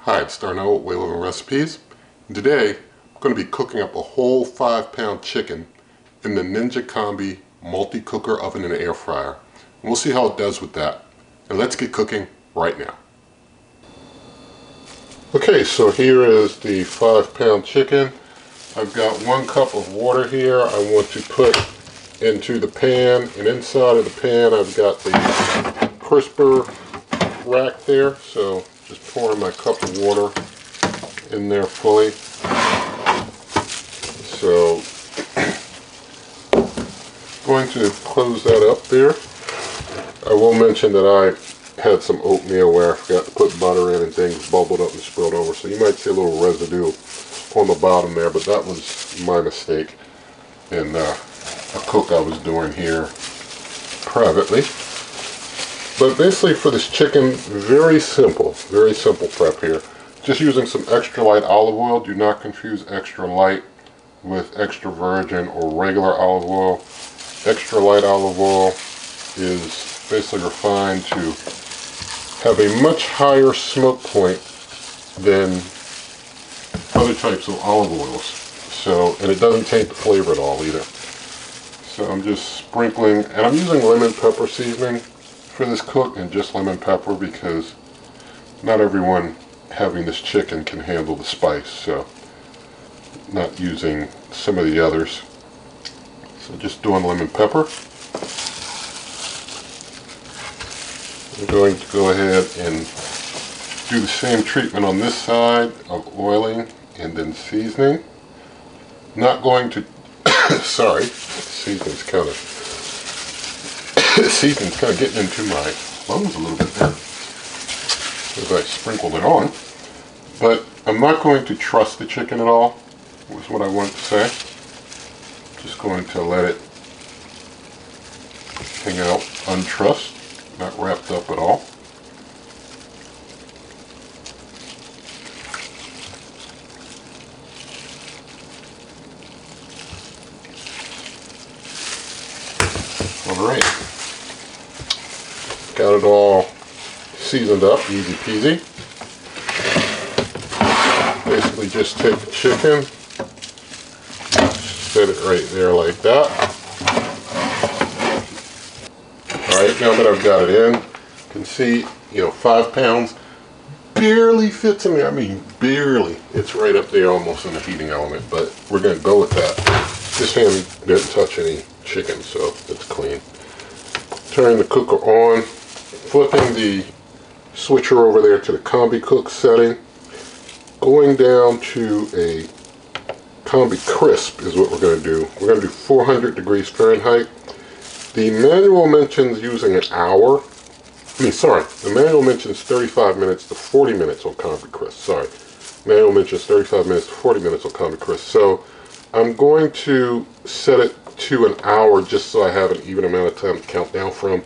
Hi, it's Darnell with Way Living Recipes. And today, I'm going to be cooking up a whole 5-pound chicken in the Ninja Combi multi-cooker oven and air fryer. And we'll see how it does with that. And let's get cooking right now. Okay, so here is the 5-pound chicken. I've got 1 cup of water here I want to put into the pan, and inside of the pan I've got the crisper rack there, so just pouring my cup of water in there fully. So going to close that up there. I will mention that I had some oatmeal where I forgot to put butter in and things bubbled up and spilled over, so you might see a little residue on the bottom there, but that was my mistake in a cook I was doing here privately. But basically for this chicken, very simple prep here. Just using some extra light olive oil. Do not confuse extra light with extra virgin or regular olive oil. Extra light olive oil is basically refined to have a much higher smoke point than other types of olive oils. So, and it doesn't taint the flavor at all either. So I'm just sprinkling, and I'm using lemon pepper seasoning for this cook, and just lemon pepper because not everyone having this chicken can handle the spice, so not using some of the others. So just doing lemon pepper. I'm going to go ahead and do the same treatment on this side of oiling and then seasoning. Not going to sorry, seasoning's kind of getting into my lungs a little bit there as I sprinkled it on. But I'm not going to truss the chicken at all, was what I want to say. Just going to let it hang out untrussed, not wrapped up at all. Alright, got it all seasoned up, easy peasy. Basically just take the chicken, set it right there like that. Alright, now that I've got it in, you can see, 5 pounds barely fits in there. I mean, barely. It's right up there almost in the heating element, but we're going to go with that. This hand didn't touch any chicken, so it's clean. Turning the cooker on, flipping the switcher over there to the Combi Cook setting, going down to a Combi Crisp is what we're going to do. We're going to do 400 degrees Fahrenheit. The manual mentions using an hour. The manual mentions 35 minutes to 40 minutes on Combi Crisp. Sorry. Manual mentions 35 minutes to 40 minutes on Combi Crisp. So I'm going to set it to an hour just so I have an even amount of time to count down from.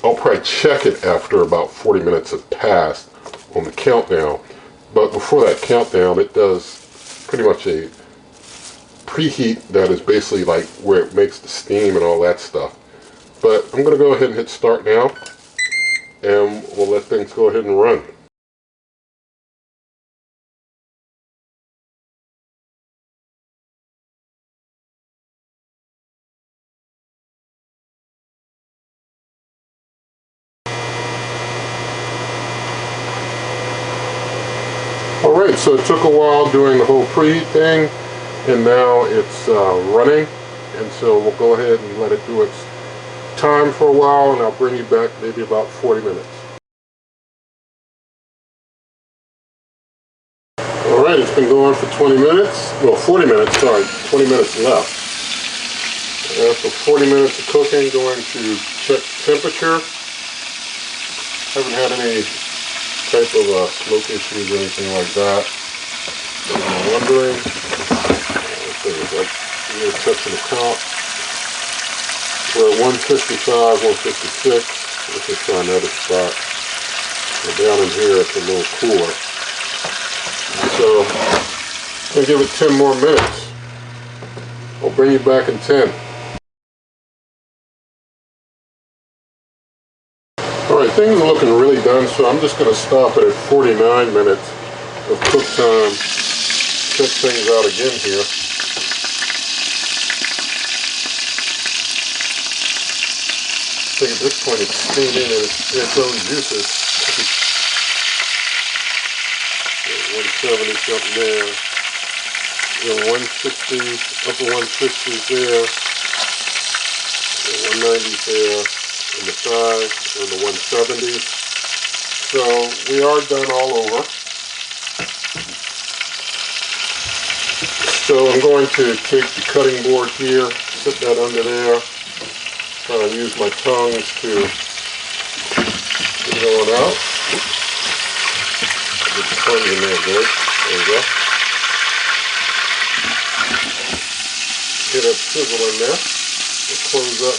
I'll probably check it after about 40 minutes have passed on the countdown. But before that countdown, it does pretty much a preheat that is basically like where it makes the steam and all that stuff. But I'm going to go ahead and hit start now, and we'll let things go ahead and run. Alright, so it took a while doing the whole preheat thing, and now it's running, and so we'll go ahead and let it do its time for a while, and I'll bring you back maybe about 40 minutes. Alright, it's been going for 20 minutes, well 40 minutes, sorry, 20 minutes left. After 40 minutes of cooking, going to check temperature. Haven't had any type of smoke issues or anything like that. So I'm wondering, no touching the count. We're at 155, 156. Let's just try another spot. So down in here it's a little cooler. So I'm going to give it 10 more minutes. I'll bring you back in 10. Alright, things are looking really done, so I'm just going to stop it at 49 minutes of cook time, check things out again here. I think at this point it's steaming in its own juices. 170 something there. 160, upper 160s there. 190s there. And the side, and the 170s. So we are done all over. So I'm going to take the cutting board here, put that under there. Try to use my tongs to get it on out. Get the tongue in there good. There you go. Get a sizzle in there. We'll close up.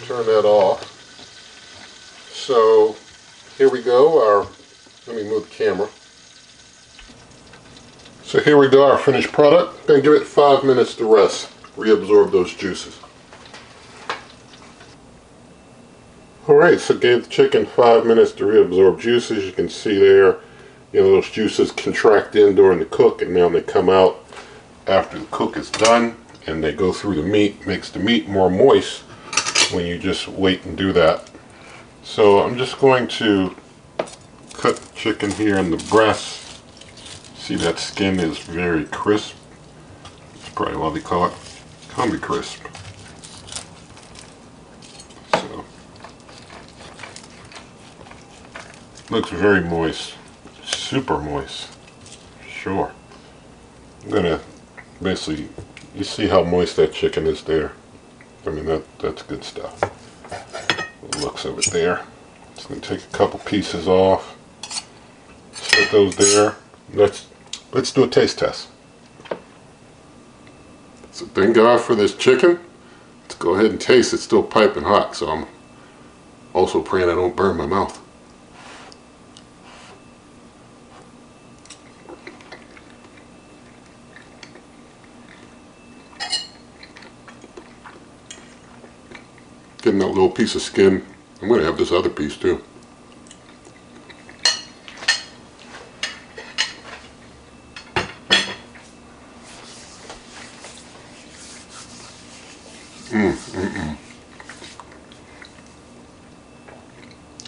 Turn that off. So here we go. Let me move the camera. So here we go, our finished product. Gonna give it 5 minutes to rest, reabsorb those juices. Alright, so gave the chicken 5 minutes to reabsorb juices. You can see there, those juices contract in during the cook and now they come out after the cook is done and they go through the meat, makes the meat more moist when you just wait and do that. So I'm just going to cut the chicken here in the breast. See, that skin is very crisp. That's probably why they call it Combi Crisp. So, looks very moist, super moist. Sure. I'm gonna basically, you see how moist that chicken is there. I mean, that's good stuff. The looks of it there. Just gonna take a couple pieces off. Set those there. Let's do a taste test. So thank God for this chicken. Let's go ahead and taste it. It's still piping hot, so I'm also praying I don't burn my mouth. Getting that little piece of skin. I'm going to have this other piece too.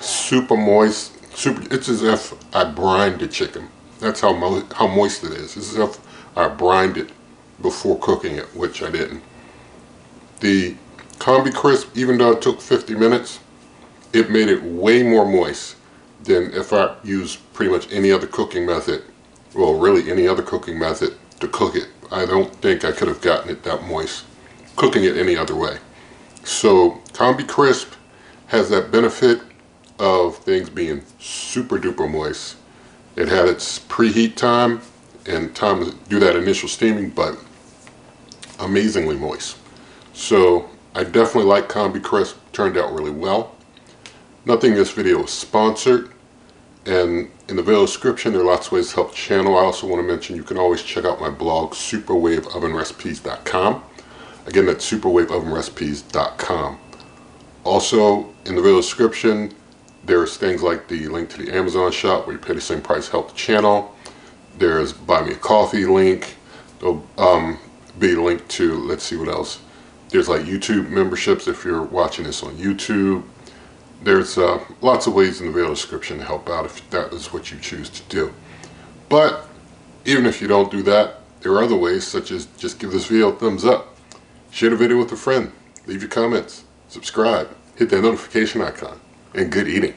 Super moist. It's as if I brined the chicken. That's how moist it is. It's as if I brined it before cooking it, which I didn't. The Combi Crisp, even though it took 50 minutes, it made it way more moist than if I used pretty much any other cooking method. Well, really any other cooking method to cook it. I don't think I could have gotten it that moist cooking it any other way. So Combi Crisp has that benefit of things being super duper moist. It had its preheat time and time to do that initial steaming, but amazingly moist. So I definitely like Combi Crisp. Turned out really well. Nothing in this video is sponsored, and in the video description there are lots of ways to help the channel. I also want to mention you can always check out my blog, superwaveovenrecipes.com. Again, that's superwaveovenrecipes.com. Also, in the video description, there's things like the link to the Amazon shop where you pay the same price to help the channel. There's Buy Me a Coffee link. There'll be a link to, let's see what else. There's like YouTube memberships if you're watching this on YouTube. There's lots of ways in the video description to help out if that is what you choose to do. But even if you don't do that, there are other ways, such as just give this video a thumbs up, share the video with a friend, leave your comments, subscribe, hit that notification icon, and good eating.